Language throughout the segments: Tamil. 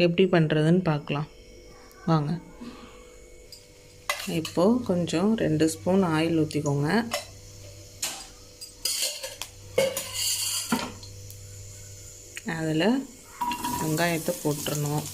எப்படி பண்ணுறதுன்னு பார்க்கலாம் வாங்க. இப்போது கொஞ்சம் 2 ஸ்பூன் ஆயில் ஊற்றிக்கோங்க. அதில் வெங்காயத்தை போட்டுறணும்.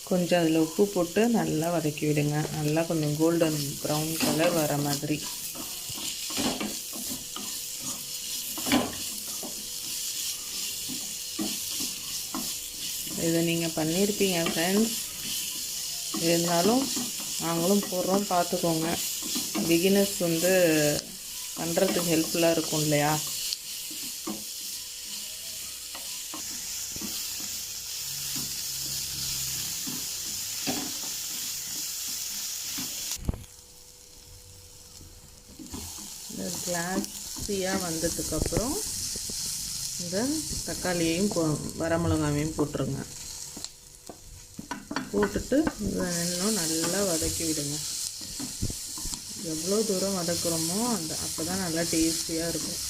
கொஞ்சம் அதில் உப்பு போட்டு நல்லா வதக்கி விடுங்க. நல்லா கொஞ்சம் கோல்டன் ப்ரௌன் கலர் வர மாதிரி. இதை நீங்கள் பண்ணியிருப்பீங்க ஃப்ரெண்ட்ஸ், இருந்தாலும் நாங்களும் போடுறோம், பார்த்துக்கோங்க. பிகினர்ஸ் பண்ணுறதுக்கு ஹெல்ப்ஃபுல்லாக இருக்கும் இல்லையா? இந்த கிளாஸியாக வந்ததுக்கப்புறம் இந்த தக்காளியையும் வரமிளகாயையும் போட்டுருங்க. போட்டுட்டு இதை இன்னும் நல்லா வதக்கி விடுங்க. எவ்வளோ தூரம் வதக்குறோமோ அப்போ தான் நல்லா டேஸ்டியாக இருக்கும்.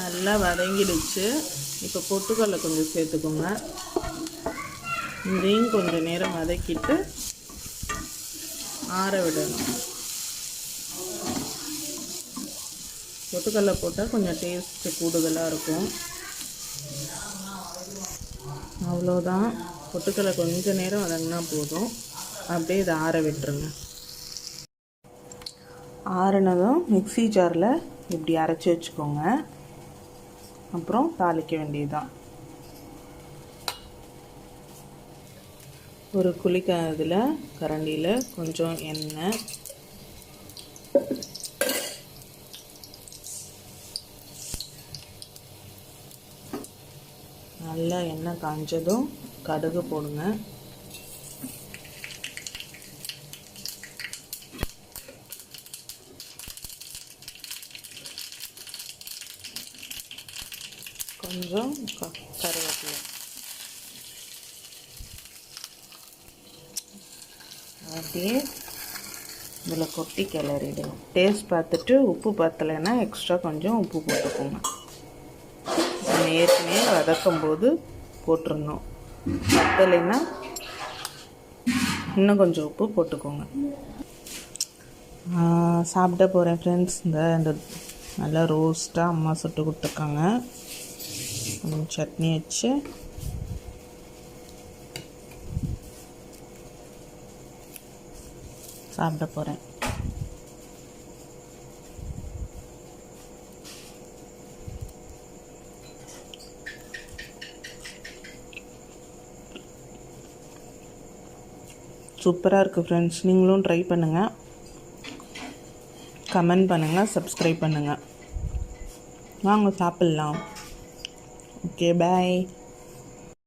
நல்லா வதங்கிடுச்சு. இப்போ பொட்டுக்கடலை கொஞ்சம் சேர்த்துக்கோங்க. இதையும் கொஞ்சம் நேரம் வதக்கிட்டு ஆற விடணும். பொட்டுக்கடலை போட்டால் கொஞ்சம் டேஸ்ட்டு கூடுதலாக இருக்கும். அவ்வளோதான். பொட்டுக்கடலை கொஞ்சம் நேரம் வதங்கினா போதும். அப்படியே இதை ஆற விட்டுருங்க. ஆறினதும் மிக்ஸி ஜாரில் இப்படி அரைச்சி வச்சுக்கோங்க. அப்புறம் தாளிக்க வேண்டியதுதான். ஒரு இதில் கரண்டியில் கொஞ்சம் எண்ணெய், நல்லா எண்ணெய் காஞ்சதும் கடுகு போடுங்க. கொஞ்சம் கருவேப்பிலை. அப்படியே இதில் கொட்டி கிளறிடுங்க. டேஸ்ட் பார்த்துட்டு உப்பு பத்தலைன்னா எக்ஸ்ட்ரா கொஞ்சம் உப்பு போட்டுக்கோங்க. ஏற்கனவே வதக்கும் போது போட்டுருந்தோம். பத்தலைன்னா இன்னும் கொஞ்சம் உப்பு போட்டுக்கோங்க. சாப்பிட போகிறேன் ஃப்ரெண்ட்ஸ். இந்த நல்லா ரோஸ்ட்டாக அம்மா சுட்டு கொடுத்துருக்காங்க. சட்னி வச்சு சாப்பிட போகிறேன். சூப்பராக இருக்குது ஃப்ரெண்ட்ஸ். நீங்களும் ட்ரை பண்ணுங்கள், கமெண்ட் பண்ணுங்கள், சப்ஸ்கிரைப் பண்ணுங்கள். வாங்க சாப்பிட்லாம். ஓகே, பாய்.